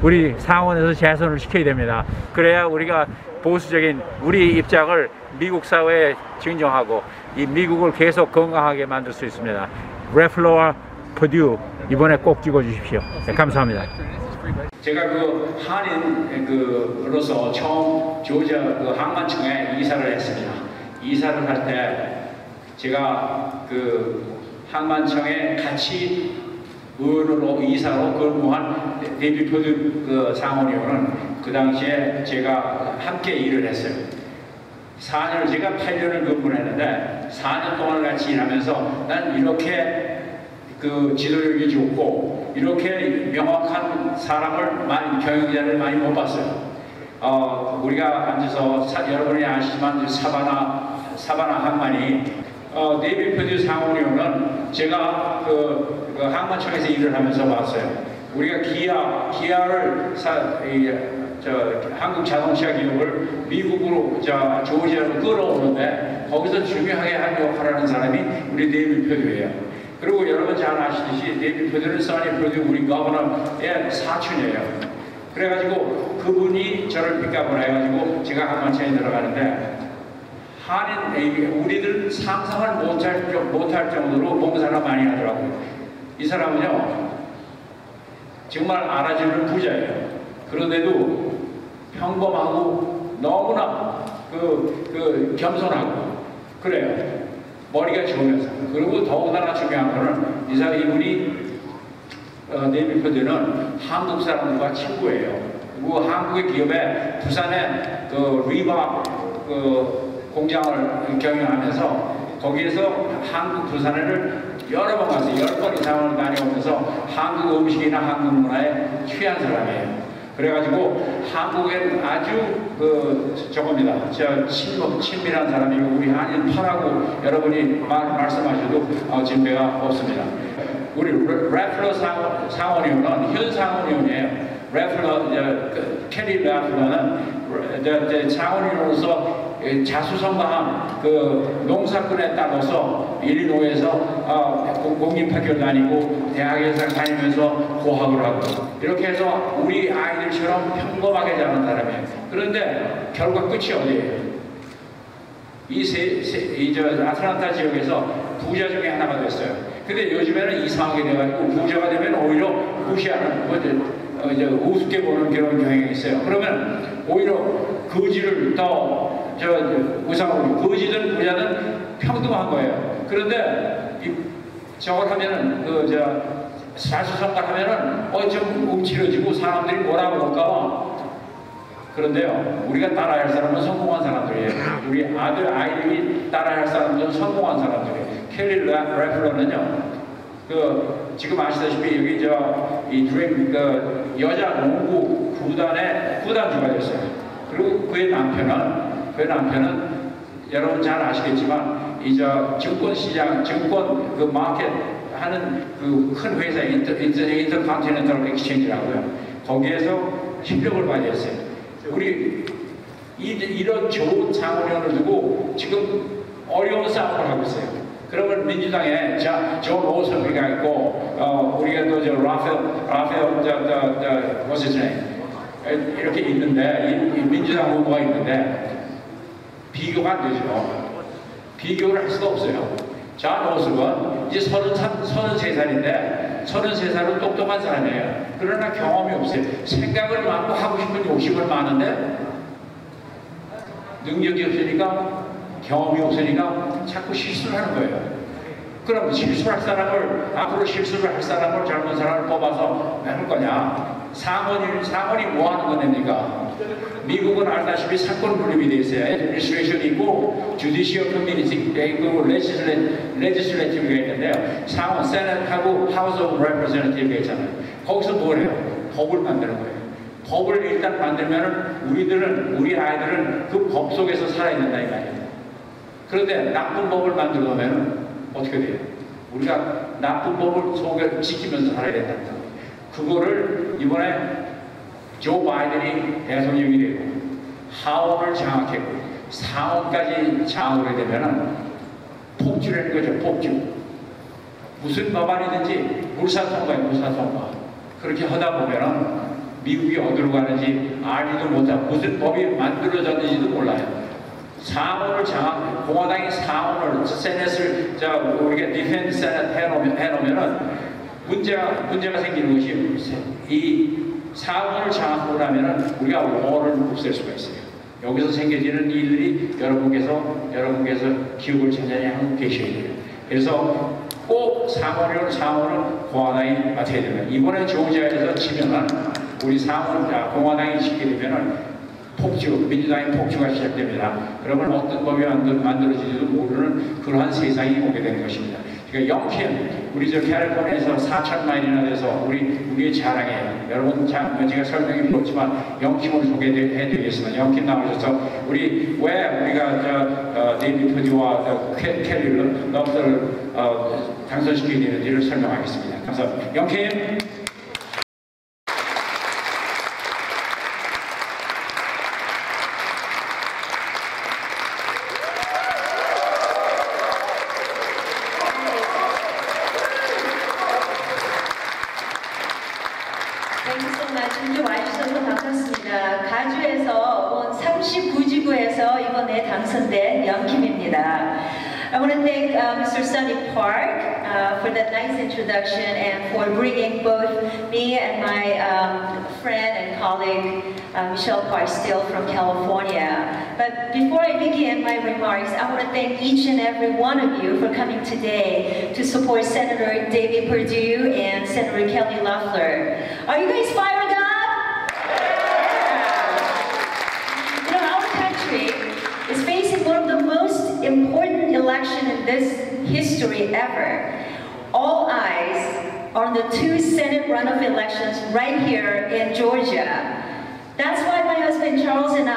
우리 상원에서 재선을 시켜야 됩니다. 그래야 우리가 보수적인 우리 입장을 미국 사회에 증정하고 이 미국을 계속 건강하게 만들 수 있습니다. 래플러와 퍼듀 이번에 꼭 찍어주십시오. 네, 감사합니다. 제가 그 한인으로서 처음 조지아 그 항만청에 이사를 했습니다. 이사를 할 때 제가 그 항만청에 같이 의원으로 이사로 근무한 데이비드 그 상원의원은 그 당시에 제가 함께 일을 했어요. 4년, 제가 8년을 근무를 했는데 4년 동안 같이 일하면서 난 이렇게 그 지도력이 좋고 이렇게 명확한 사람을 경영자를 많이 못 봤어요. 우리가 앉아서 여러분이 아시지만 사바나 항만이 데이비드 퍼듀 상원의원은 제가 그 항만청에서 일을 하면서 봤어요. 우리가 기아를 한국 자동차 기업을 미국으로 조지아로 끌어오는데 거기서 중요하게 한 역할을 하는 사람이 우리 데이비드 퍼듀예요. 그리고 여러분 잘 아시듯이 데이비드 퍼듀는 써니 퍼듀 우리 거버너의 사촌이에요. 그래가지고 그분이 저를 픽업을 해가지고 제가 항만청에 들어가는데 우리들 상상을 못할 정도로 봉사를 많이 하더라고요. 이 사람은요 정말 알아주는 부자예요. 그런데도 평범하고 너무나 겸손하고 그래요. 머리가 좋으면서. 그리고 더군다나 중요한 거는 이분이 데이비드 퍼듀는 한국 사람들과 친구예요. 그리고 한국의 기업에 부산에 리바 공장을 경영하면서 거기에서 한국 부산을 여러 번 가서 10번 이상을 다녀오면서 한국 음식이나 한국 문화에 취한 사람이에요. 그래가지고 한국엔 아주 저겁니다. 친밀한 사람이고 우리 한인파라고 여러분이 말씀하셔도 진배가 없습니다. 우리 래플러 상원의원은 현 상원의원이에요. 캐리 래플러는 상원의원으로서 자수성가한 농사꾼에 따라서 일리노이에서 공립학교 다니고 대학에서 다니면서 고학을 하고 이렇게 해서 우리 아이들처럼 평범하게 자란 사람이에요. 그런데 결과 끝이 어디예요? 애틀랜타 지역에서 부자 중에 하나가 됐어요. 근데 요즘에는 이상하게 돼가지고 부자가 되면 오히려 무시하는 우습게 보는 그런 경향이 있어요. 그러면 오히려 거지를 더 우상으로 거지든 부자든 평등한 거예요. 그런데 저걸 하면은 사수성가를 하면은 좀 움츠러지고 사람들이 뭐라고 볼까봐. 그런데요, 우리가 따라야 할 사람은 성공한 사람들이에요. 우리 아이들이 따라야 할 사람들은 성공한 사람들이에요. 캐리 래플러는요, 지금 아시다시피 여기 여자 농구 구단의 구단주가 됐어요. 그리고 그의 남편은 여러분 잘 아시겠지만 증권시장, 증권 마켓 하는 큰 회사 인터컨티넨털 엑스체인지라고요. 거기에서 실력을 발휘했어요. 우리 이런 좋은 상원의원을 두고 지금 어려운 싸움을 하고 있어요. 그러면 민주당에 존 오선비가 있고 우리가 또 라펠 이렇게 있는데 이 민주당 후보가 있는데 비교가 안 되죠. 비교를 할 수가 없어요. 존 오선은 이제 33살인데 33살은 똑똑한 사람이에요. 그러나 경험이 없어요. 생각을 많고 하고 싶은 욕심은 많은데 능력이 없으니까 경험이 없으니까 자꾸 실수를 하는 거예요. 그럼 실수할 사람을 앞으로 실수를 할 사람을 젊은 사람을 뽑아서 해볼 거냐? 상원이 뭐 하는 겁니까? 미국은 알다시피 사건 분립이 돼 있어요. 애드미니스트레이션이 있고 주디시얼 커뮤니티가 있고 레지슬레이티브가 있는데요. 상원 세넷하고 하우스 오브 레프레젠테이티브가 있잖아요. 거기서 뭘 해요? 법을 만드는 거예요. 법을 일단 만들면은 우리 아이들은 그 법 속에서 살아야 된다 이 말이에요. 그런데 나쁜 법을 만들어 놓으면 어떻게 돼요? 우리가 나쁜 법을 속에 지키면서 살아야 된다는 거예요. 그거를 이번에 조 바이든이 대통령이 되고 하원을 장악했고 상원까지 장악을 하게 되면 폭주라는 거죠. 폭주. 무슨 법안이든지 물사통과예요. 물사통과. 그렇게 하다 보면 미국이 어디로 가는지 알지도 못하고 무슨 법이 만들어졌는지도 몰라요. 상원을 공화당이 상원을 세넷을 우리가 디펜스 세넷 해놓으면은 문제가 생기는 것이 이 상원을 장악하고 나면은 우리가 원을 없앨 수가 있어요. 여기서 생겨지는 일들이 여러분께서 기억을 천천히 하고 계셔야 돼요. 그래서 꼭 상원을 공화당이 맡아야 됩니다. 이번에 조지아에서 치면은 우리 공화당이 지게 되면은 민주당의 폭주가 시작됩니다. 그러면 어떤 법이 만들어지지도 모르는 그러한 세상이 오게 되는 것입니다. 그러니까 영캠, 우리 캘리포니아에서 4,000마일이나 돼서 우리의 자랑이에요. 여러분 제가 설명이 필요없지만 영캠을 소개해드리겠습니다. 영캠 나오셔서 왜 우리가 데이비드와 켈리 러브를 당선시키게 되는지를 설명하겠습니다. 감사합니다. 영캠. 이번에 당선된 영킴입니다. I want to thank Mr. Sunny Park for that nice introduction and for bringing both me and my friend and colleague Michelle Park Steele from California. But before I begin my remarks, I want to thank each and every one of you for coming today to support Senator David Perdue and Senator Kelly Loeffler. Are you guys fired up? Is facing one of the most important elections in this history ever. All eyes are on the two Senate runoff elections right here in Georgia. That's why my husband Charles and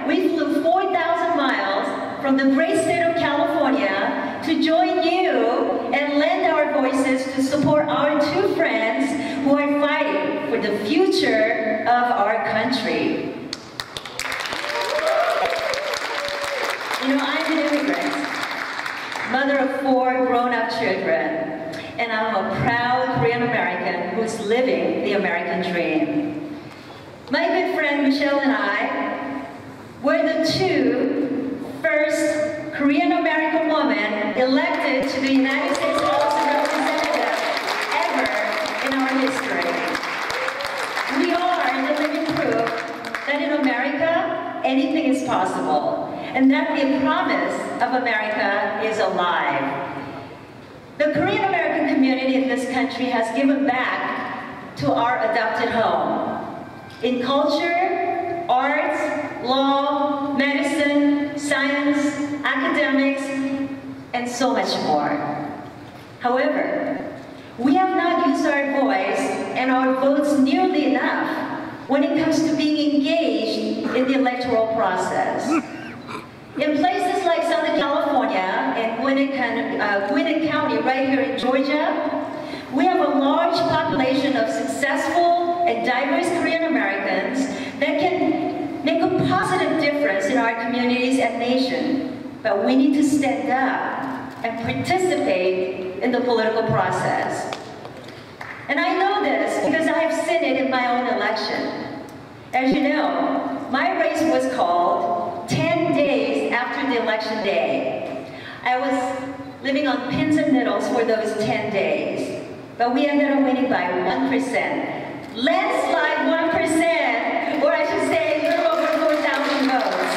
we flew 4,000 miles from the great state of California to join you and lend our voices to support our two friends who are fighting for the future of our country. You know, I'm an immigrant, mother of 4 grown-up children, and I'm a proud Korean American who's living the American dream. My good friend Michelle and I were the 2 first Korean American women elected to the United States House of Representatives ever in our history. We are the living proof that in America, anything is possible, and that the promise of America is alive. The Korean American community in this country has given back to our adopted home in culture, arts, law, medicine, science, academics, and so much more. However, we have not used our voice and our votes nearly enough when it comes to being engaged in the electoral process. In places like Southern California and Gwinnett County right here in Georgia, we have a large population of successful and diverse Korean Americans that can make a positive difference in our communities and nation. But we need to stand up and participate in the political process. And I know this because I have seen it in my own election. As you know, my race was called 10 days after the election day. I was living on pins and needles for those 10 days. But we ended up winning by 1%. Landslide 1%, or I should say a little over 4,000 votes.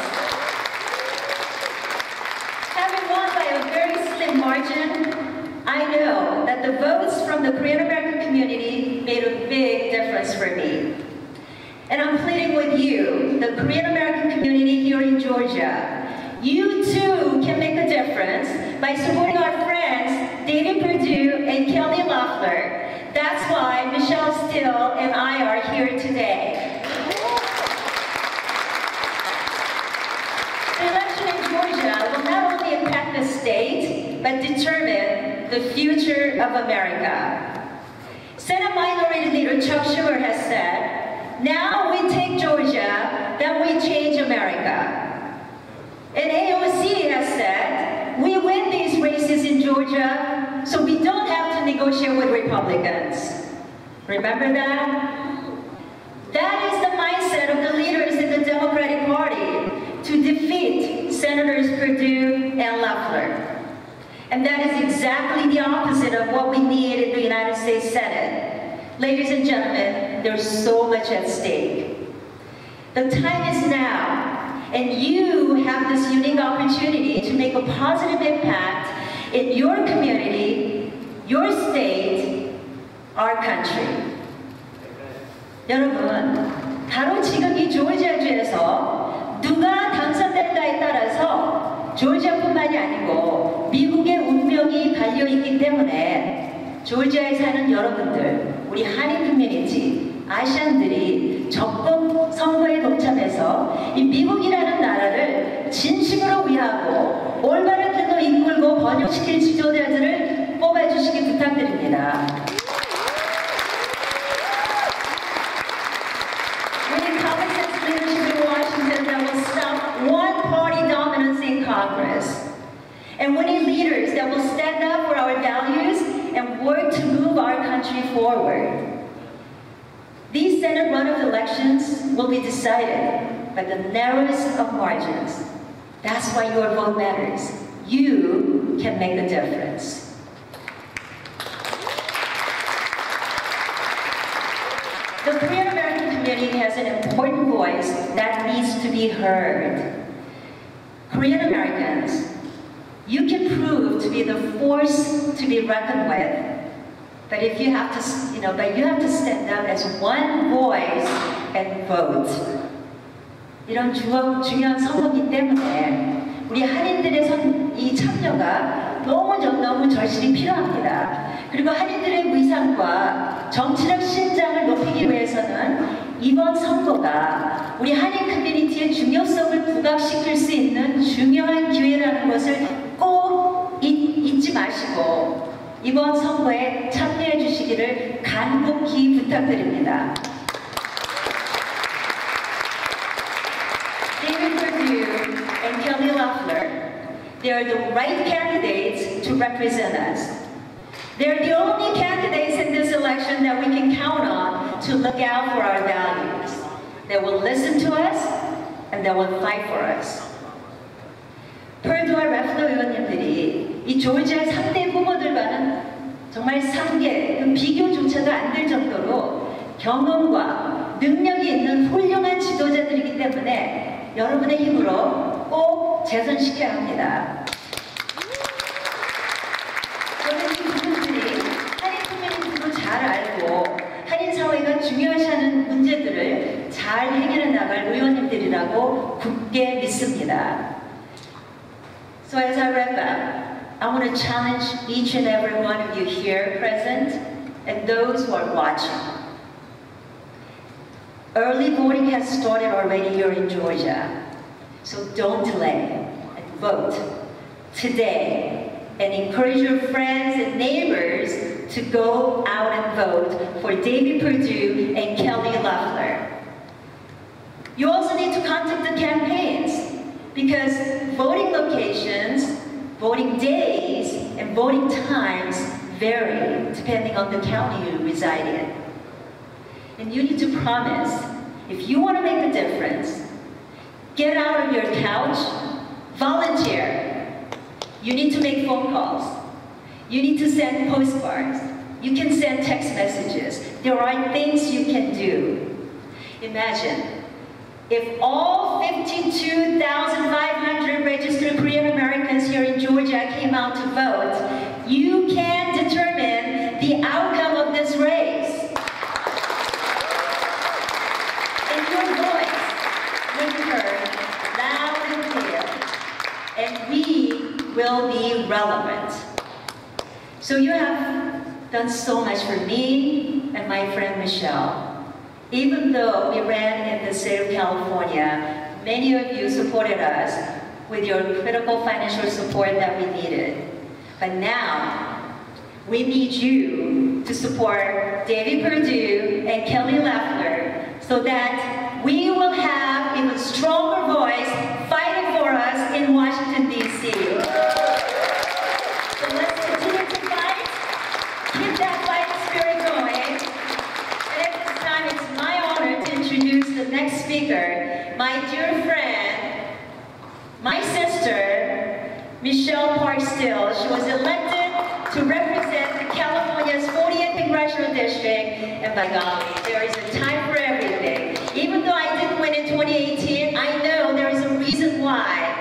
Having won by a very slim margin, I know that the votes from the Korean American community made a big difference for me. And I'm pleading with you, the Korean American community here in Georgia. You too can make a difference by supporting our friends, David Perdue and Kelly Loeffler. That's why Michelle Steele and I are here today. The election in Georgia will not only impact the state, but determine the future of America. Senate Minority Leader Chuck Schumer has said, now we take Georgia, then we change America. And AOC has said, we win these races in Georgia, so we don't have to negotiate with Republicans. Remember that? That is the mindset of the leaders in the Democratic Party to defeat Senators Perdue and Loeffler. And that is exactly the opposite of what we need in the United States Senate. Ladies and gentlemen, there's so much at stake. The time is now, and you have this unique opportunity to make a positive impact in your community, your state, our country. 여러분, 바로 지금 이 조지아주에서 누가 당선될까에 따라서 조지아뿐만이 아니고 미국의 운명이 달려있기 때문에 조지아에 사는 여러분들, 우리 한인 커뮤니티, 아시안들이 적극 선거에 동참해서 이 미국이라는 나라를 진심으로 위하고 올바른 길로 이끌고 번영시킬 지도자들을 뽑아주시기 부탁드립니다. We need common sense leadership in Washington that will stop one-party dominance in Congress. And we need leaders that will stand up for our values and work to move our country forward. These Senate runoff elections will be decided by the narrowest of margins. That's why your vote matters. You can make the difference. The Korean American community has an important voice that needs to be heard. Korean Americans, you can prove to be the force to be reckoned with. But if you have to, you have to stand up as one voice and vote. 이런 중요한 선거이기 때문에 우리 한인들의 이 참여가 너무 절실히 필요합니다. 그리고 한인들의 위상과 정치적 신장을 높이기 위해서는 이번 선거가 우리 한인 커뮤니티의 중요성을 부각시킬 수 있는 중요한 기회라는 것을 꼭 잊지 마시고 이번 선거에 참여해 주시기를 간곡히 부탁드립니다. David Perdue and Kelly Loeffler, they are the right candidates to represent us. They're the only candidates in this election that we can count on to look out for our values. They will listen to us and they will fight for us. 펄두와 래플러 의원님들이 이 조지아의 3대 후보들과는 정말 상계, 비교조차도 안 될 정도로 경험과 능력이 있는 훌륭한 지도자들이기 때문에 여러분의 힘으로 꼭 재선시켜야 합니다. 저는 이 부분들이 한인 커뮤니티도 잘 알고 한인사회가 중요시하는 문제들을 잘 해결해 나갈 의원님들이라고 굳게 믿습니다. So as I wrap up, I want to challenge each and every one of you here present and those who are watching. Early voting has started already here in Georgia, so don't delay and vote today and encourage your friends and neighbors to go out and vote for David Perdue and Kelly Loeffler. You also need to contact the campaigns because voting locations, voting days, and voting times vary depending on the county you reside in. And you need to promise, if you want to make a difference, get out of your couch, volunteer. You need to make phone calls. You need to send postcards. You can send text messages. There are things you can do. Imagine, if all 52,500 registered Korean Americans here in Georgia came out to vote, you can determine the outcome of this race. And your voice will be heard loud and clear, and we will be relevant. So you have done so much for me and my friend Michelle. Even though we ran in the state of California, many of you supported us with your critical financial support that we needed. But now, we need you to support David Perdue and Kelly Loeffler so that we will have even stronger voice fighting for us in Washington, D.C. So let's continue to fight, keep that fighting spirit going. And at this time, it's my honor to introduce my dear friend, my sister, Michelle Park Still. She was elected to represent California's 40th Congressional District, and by golly, there is a time for everything. Even though I didn't win in 2018, I know there is a reason why.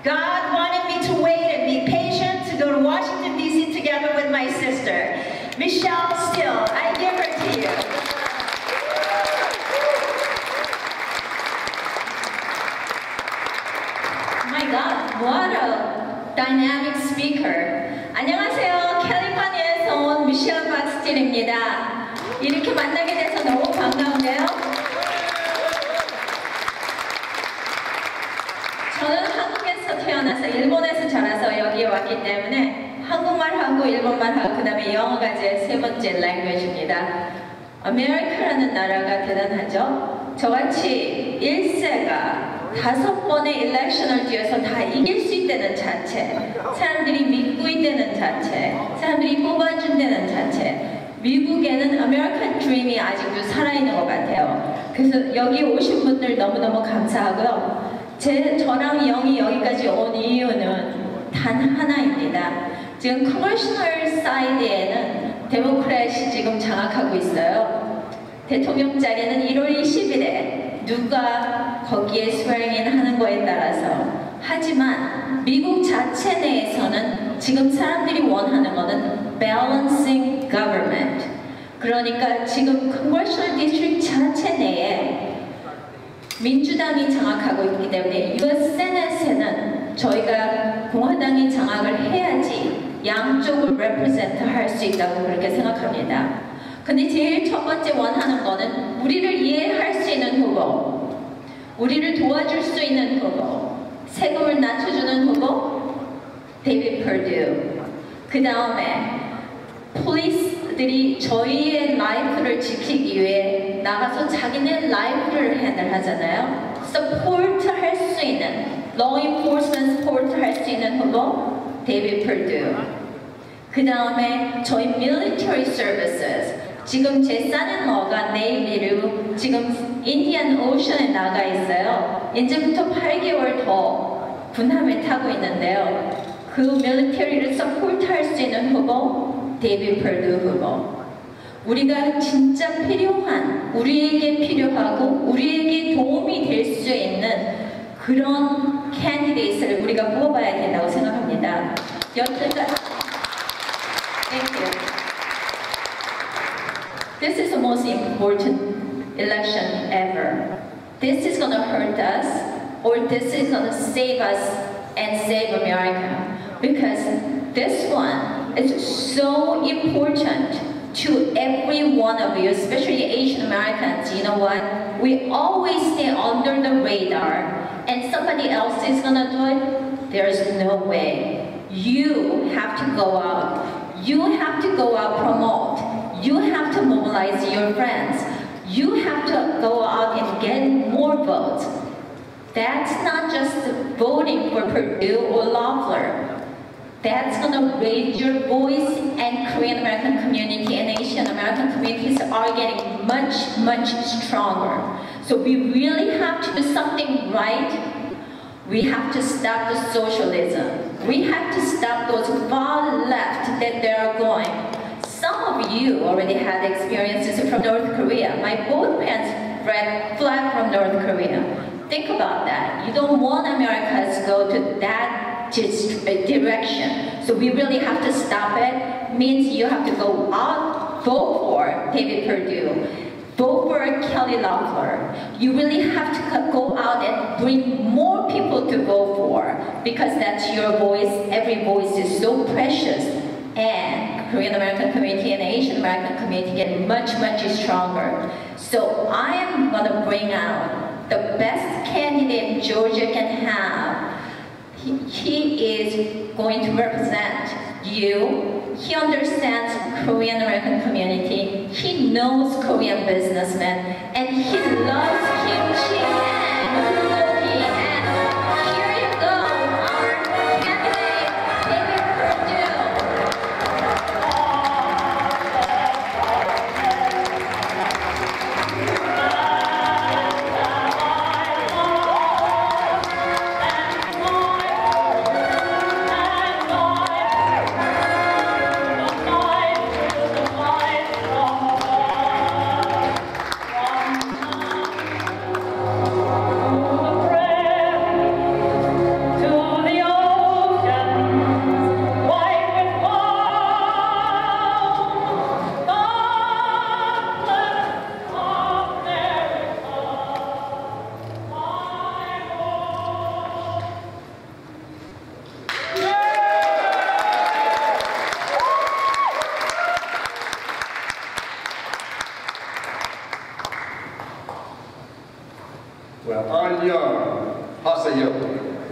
God wanted me to wait and be patient to go to Washington, D.C. together with my sister. Michelle Still, I give her to you. My God, what a dynamic speaker. 안녕하세요. 캘리포니아에서 온 미셸 박스틸입니다. 이렇게 만나게 돼서 너무 반가운데요. 저는 한국에서 태어나서 일본에서 자라서 여기에 왔기 때문에 한국말하고 일본말하고 그 다음에 영어가 제 세 번째 랭귀지입니다. 아메리카라는 나라가 대단하죠. 저같이 1세가 5번의 일렉션을 뒤에서 다 이길 수 있다는 자체, 사람들이 믿고 있다는 자체, 사람들이 뽑아준다는 자체, 미국에는 아메리칸 드림이 아직도 살아있는 것 같아요. 그래서 여기 오신 분들 너무너무 감사하고요. 저랑 영이 여기까지 온 이유는 단 하나입니다. 지금 커머셔널 사이드에는 데모크래시 지금 장악하고 있어요. 대통령 자리는 1월 20일에 누가 거기에 스웨링인 하는 거에 따라서, 하지만 미국 자체 내에서는 지금 사람들이 원하는 거는 balancing government. 그러니까 지금 congressional district 자체 내에 민주당이 장악하고 있기 때문에 US 세넷에는 저희가 공화당이 장악을 해야지 양쪽을 represent 할 수 있다고 그렇게 생각합니다. 근데 제일 첫 번째 원하는 거는 우리를 이해할 수 있는 후보, 우리를 도와줄 수 있는 후보, 세금을 낮춰주는 후보, 데이비드 퍼듀. 그 다음에 폴리스들이 저희의 라이프를 지키기 위해 나가서 자기네 라이프를 핸들하잖아요. 서포트 할 수 있는, law enforcement 서포트 할 수 있는 후보, 데이비드 퍼듀. 그 다음에 저희 military services, 지금 제 son-in-law가 네이비로 지금 인디안 오션에 나가 있어요. 이제부터 8개월 더 군함을 타고 있는데요. 그 밀리터리를 서포트할 수 있는 후보, 데이비드 퍼듀 후보. 우리가 진짜 필요한, 우리에게 필요하고 우리에게 도움이 될 수 있는 그런 캔디데이트를 우리가 뽑아야 된다고 생각합니다. 여태까지 Thank you. This is the most important election ever. This is going to hurt us, or this is going to save us and save America. Because this one is so important to every one of you, especially Asian Americans. You know what? We always stay under the radar, and somebody else is going to do it. There's no way. You have to go out. You have to go out, promote. You have to mobilize your friends. You have to go out and get more votes. That's not just voting for Purdue or Loeffler. That's going to raise your voice, and Korean American community and Asian American communities are getting much, much stronger. So we really have to do something right. We have to stop the socialism. We have to stop those far left that they are going. Some of you already had experiences from North Korea. My both parents fled from North Korea. Think about that. You don't want America to go to that direction. So we really have to stop it. Means you have to go out, vote for David Perdue. Vote for Kelly Loeffler. You really have to go out and bring more people to vote for, because that's your voice. Every voice is so precious, and Korean American community and Asian American community get much, much stronger. So I am going to bring out the best candidate Georgia can have. He is going to represent you. He understands Korean American community. He knows Korean businessmen, and he loves kimchi and bulgogi. And here you go, our candidate, David Perdue. 안녕하세요.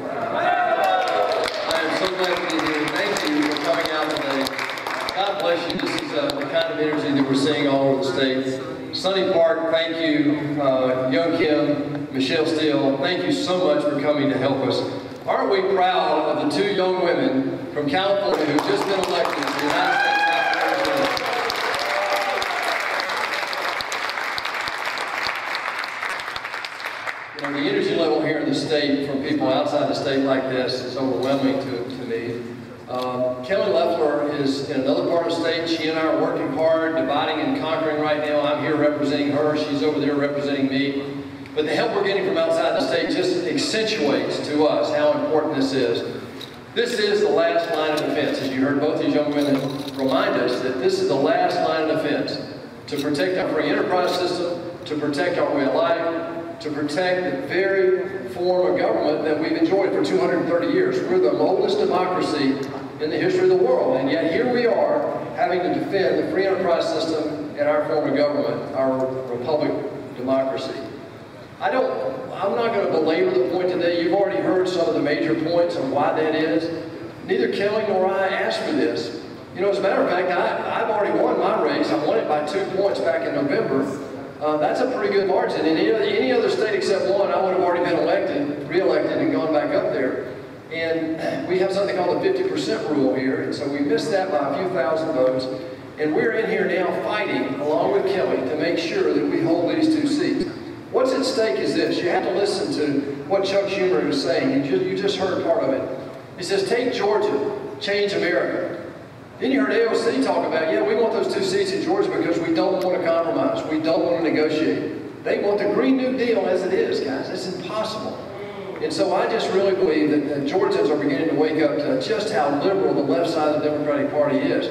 I am so glad to be here. Thank you for coming out today. God bless you. This is the kind of energy that we're seeing all over the state. Sunny Park, thank you. Young Kim, Michelle Steele, thank you so much for coming to help us. Aren't we proud of the two young women from California who've just been elected to the United States House of Representatives? You know, the energy level here in the state from people outside the state like this is overwhelming to me. Kelly Loeffler is in another part of the state. She and I are working hard, dividing and conquering right now. I'm here representing her. She's over there representing me. But the help we're getting from outside the state just accentuates to us how important this is. This is the last line of defense. As you heard both these young women remind us that this is the last line of defense to protect our free enterprise system, to protect our way of life, to protect the very form of government that we've enjoyed for 230 years. We're the oldest democracy in the history of the world, and yet here we are having to defend the free enterprise system and our form of government, our republic democracy. I'm not going to belabor the point today. You've already heard some of the major points of why that is. Neither Kelly nor I asked for this. You know, as a matter of fact, I've already won my race. I won it by 2 points back in November. That's a pretty good margin. In any other state except one, I would have already been re-elected and gone back up there. And we have something called the 50% rule here. And so we missed that by a few thousand votes. And we're in here now fighting, along with Kelly, to make sure that we hold these 2 seats. What's at stake is this. You have to listen to what Chuck Schumer is saying. You just heard part of it. He says, take Georgia, change America. Then you heard AOC talk about, yeah, we want those 2 seats in Georgia because we don't want to compromise. We don't want to negotiate. They want the Green New Deal as it is, guys. It's impossible. And so I just really believe that Georgians are beginning to wake up to just how liberal the left side of the Democratic Party is.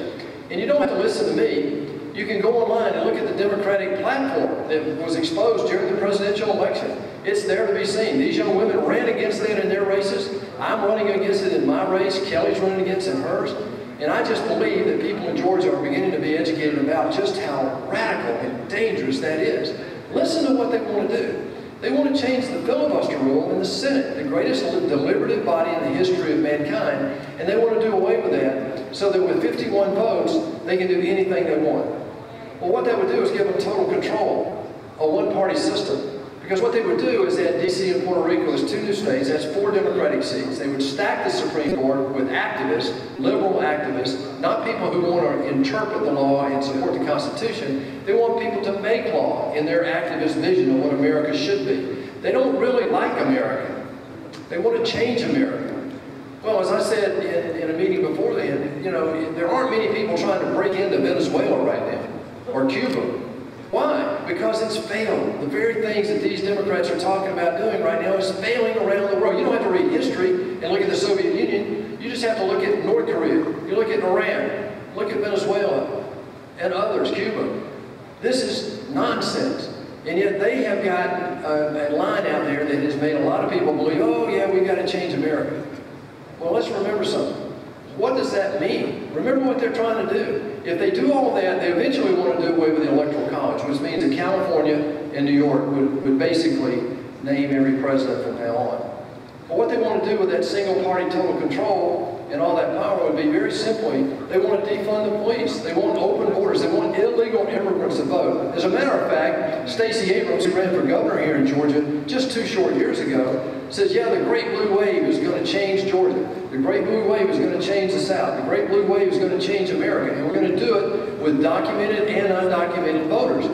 And you don't have to listen to me. You can go online and look at the Democratic platform that was exposed during the presidential election. It's there to be seen. These young women ran against that in their races. I'm running against it in my race. Kelly's running against it in hers. And I just believe that people in Georgia are beginning to be educated about just how radical and dangerous that is. Listen to what they want to do. They want to change the filibuster rule in the Senate, the greatest deliberative body in the history of mankind, and they want to do away with that so that with 51 votes, they can do anything they want. Well, what that would do is give them total control, a one-party system. Because what they would do is add D.C. and Puerto Rico as 2 new states. That's 4 Democratic seats. They would stack the Supreme Court with activists, liberal activists, not people who want to interpret the law and support the Constitution. They want people to make law in their activist vision of what America should be. They don't really like America. They want to change America. Well, as I said in a meeting before then, you know, there aren't many people trying to break into Venezuela right now, or Cuba. Why? Because it's failed. The very things that these Democrats are talking about doing right now is failing around the world. You don't have to read history and look at the Soviet Union. You just have to look at North Korea. You look at Iran. Look at Venezuela and others, Cuba. This is nonsense. And yet they have gotten a line out there that has made a lot of people believe, oh yeah, we've got to change America. Well, let's remember something. What does that mean? Remember what they're trying to do. If they do all of that, they eventually want to do away with the Electoral College, which means that California and New York would basically name every president from now on. But what they want to do with that single-party total control and all that power would be very simply, they want to defund the police. They want open borders. They want illegal immigrants to vote. As a matter of fact, Stacey Abrams, who ran for governor here in Georgia just 2 short years ago, says, yeah, the Great Blue Wave is going to change Georgia. The Great Blue Wave is going to change the South. The Great Blue Wave is going to change America. And we're going to do it with documented and undocumented voters.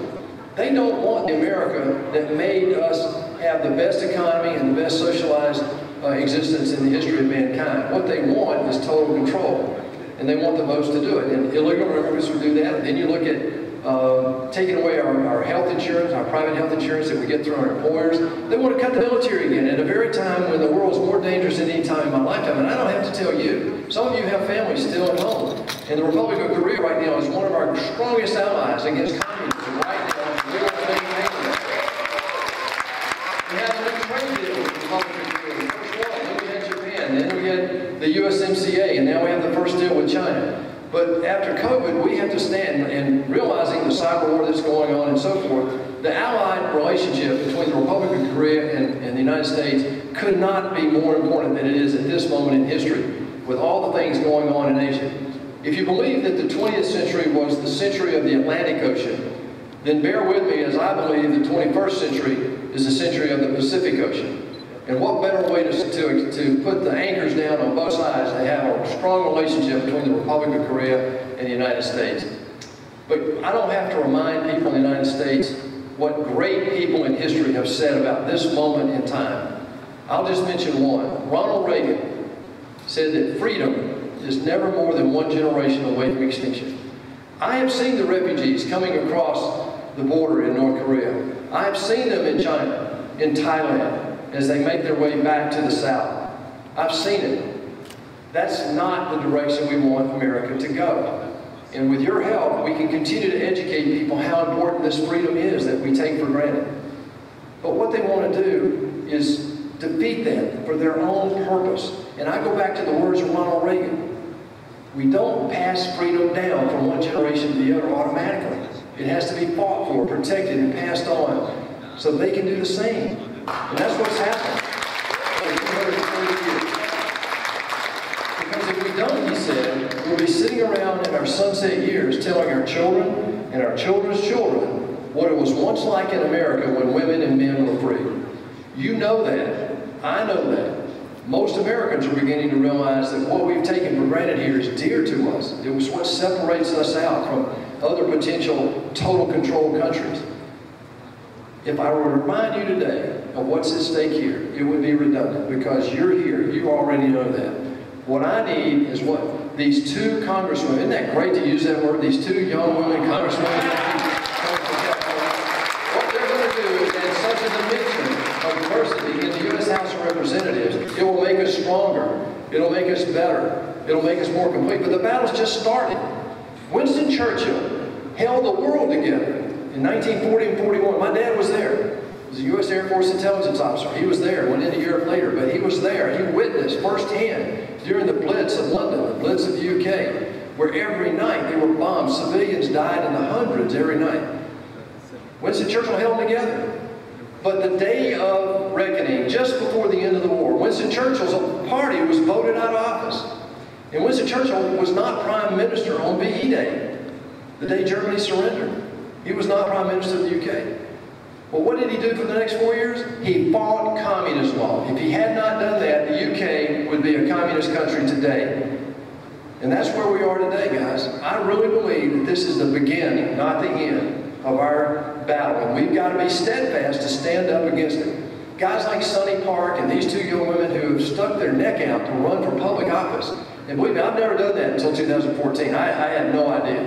They don't want the America that made us have the best economy and the best socialized existence in the history of mankind. What they want is total control. And they want the votes to do it. And illegal immigrants would do that. And then you look at taking away our health insurance, our private health insurance that we get through our employers. They want to cut the military again at a very time when the world's more dangerous than any time in my lifetime. And I don't have to tell you, some of you have families still at home. And the Republic of Korea right now is one of our strongest allies against communism right now. We are maintaining that. We have a new trade deal with the Republic of Korea, the first one. Then we had Japan, then we had the USMCA, and now we have the first deal with China. But after COVID, we have to stand and realizing the cyber war that's going on and so forth, the allied relationship between the Republic of Korea and the United States could not be more important than it is at this moment in history, with all the things going on in Asia. If you believe that the 20th century was the century of the Atlantic Ocean, then bear with me as I believe the 21st century is the century of the Pacific Ocean. And what better way to put the anchors down on both sides to have a strong relationship between the Republic of Korea and the United States. But I don't have to remind people in the United States what great people in history have said about this moment in time. I'll just mention one. Ronald Reagan said that freedom is never more than one generation away from extinction. I have seen the refugees coming across the border in North Korea. I have seen them in China, in Thailand, as they make their way back to the south. I've seen it. That's not the direction we want America to go. And with your help, we can continue to educate people how important this freedom is that we take for granted. But what they want to do is defeat them for their own purpose. And I go back to the words of Ronald Reagan. We don't pass freedom down from one generation to the other automatically. It has to be fought for, protected, and passed on so they can do the same. And that's what's happened for 230 years. Because if we don't, he said, we'll be sitting around in our sunset years telling our children and our children's children what it was once like in America when women and men were free. You know that. I know that. Most Americans are beginning to realize that what we've taken for granted here is dear to us. It was what separates us out from other potential total control countries. If I were to remind you today of what's at stake here, it would be redundant because you're here. You already know that. What I need is what these two congresswomen, isn't that great to use that word, these two young women congresswomen, what they're going to do is add such a dimension of diversity in the U.S. House of Representatives. It will make us stronger. It'll make us better. It'll make us more complete. But the battle's just started. Winston Churchill held the world together in 1940 and 41. My dad was there. He was a U.S. Air Force intelligence officer. He was there. Went into Europe later, but he was there. He witnessed firsthand during the Blitz of London, the Blitz of the UK, where every night they were bombed. Civilians died in the hundreds every night. Winston Churchill held them together. But the day of reckoning, just before the end of the war, Winston Churchill's party was voted out of office. And Winston Churchill was not Prime Minister on VE Day, the day Germany surrendered. He was not Prime Minister of the UK. Well, what did he do for the next 4 years? He fought communist law. If he had not done that, the UK would be a communist country today. And that's where we are today, guys. I really believe that this is the beginning, not the end, of our battle. And we've got to be steadfast to stand up against it. Guys like Sonny Park and these two young women who have stuck their neck out to run for public office. And believe me, I've never done that until 2014. I had no idea.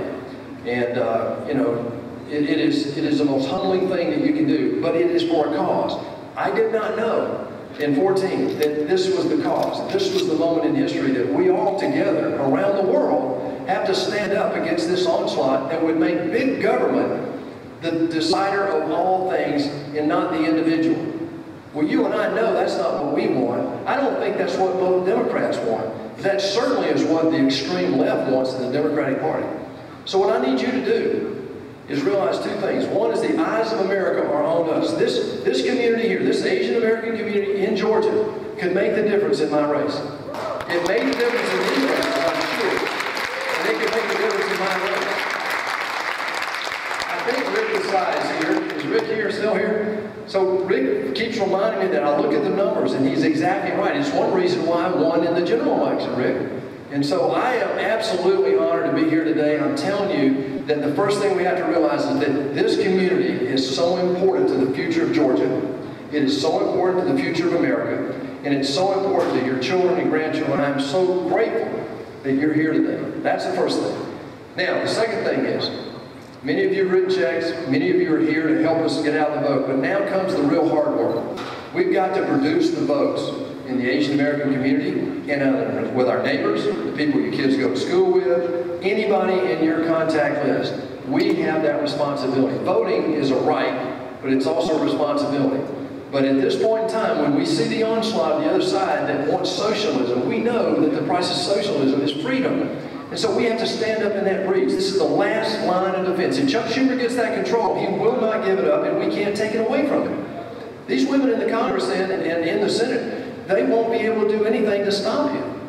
And, you know, it is the most humbling thing that you can do, but it is for a cause. I did not know in 14 that this was the cause, that this was the moment in history that we all together around the world have to stand up against this onslaught that would make big government the decider of all things and not the individual. Well, you and I know that's not what we want. I don't think that's what both Democrats want. That certainly is what the extreme left wants in the Democratic Party. So what I need you to do is realize two things. One is the eyes of America are on us. This community here, this Asian American community in Georgia, could make the difference in my race. It made the difference in these races, I'm sure. And it could make the difference in my race. I think Rick is here. Is Rick here, still here? So Rick keeps reminding me that I look at the numbers, and he's exactly right. It's one reason why I won in the general election, Rick. And so I am absolutely honored to be here today. I'm telling you that the first thing we have to realize is that this community is so important to the future of Georgia. It is so important to the future of America. And it's so important to your children and grandchildren. I'm so grateful that you're here today. That's the first thing. Now, the second thing is, many of you have written checks. Many of you are here to help us get out the vote. But now comes the real hard work. We've got to produce the votes in the Asian American community and with our neighbors, the people your kids go to school with, anybody in your contact list. We have that responsibility. Voting is a right, but it's also a responsibility. But at this point in time, when we see the onslaught on the other side that wants socialism, we know that the price of socialism is freedom. And so we have to stand up in that breach. This is the last line of defense. If Chuck Schumer gets that control, he will not give it up, and we can't take it away from him. These women in the Congress and in the Senate, they won't be able to do anything to stop him.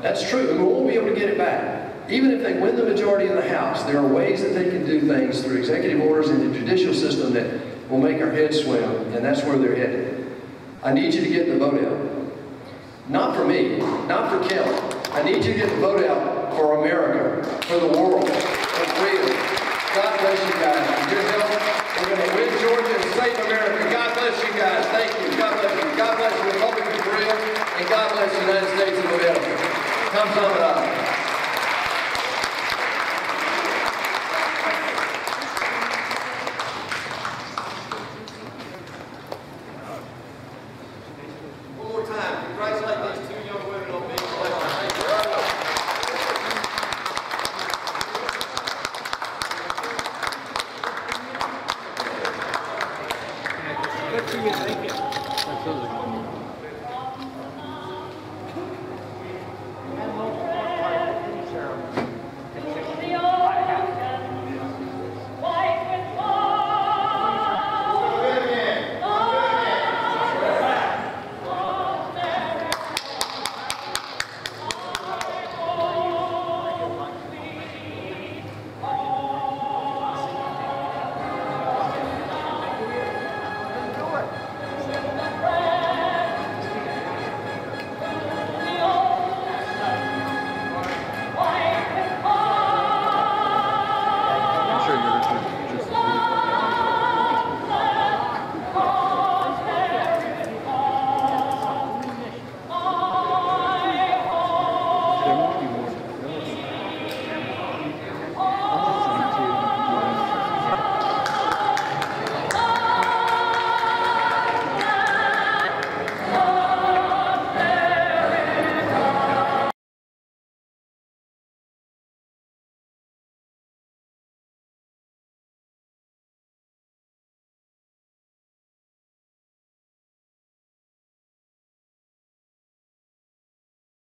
That's true, and we won't be able to get it back. Even if they win the majority in the House, there are ways that they can do things through executive orders in the judicial system that will make our heads swim, and that's where they're headed. I need you to get the vote out. Not for me, not for Kelly. I need you to get the vote out for America, for the world, for freedom. God bless you guys. With your help, we're going to win Georgia and save America. God bless you guys. Thank you. God bless you. God bless the Republic of Korea, and God bless the United States of America. Come,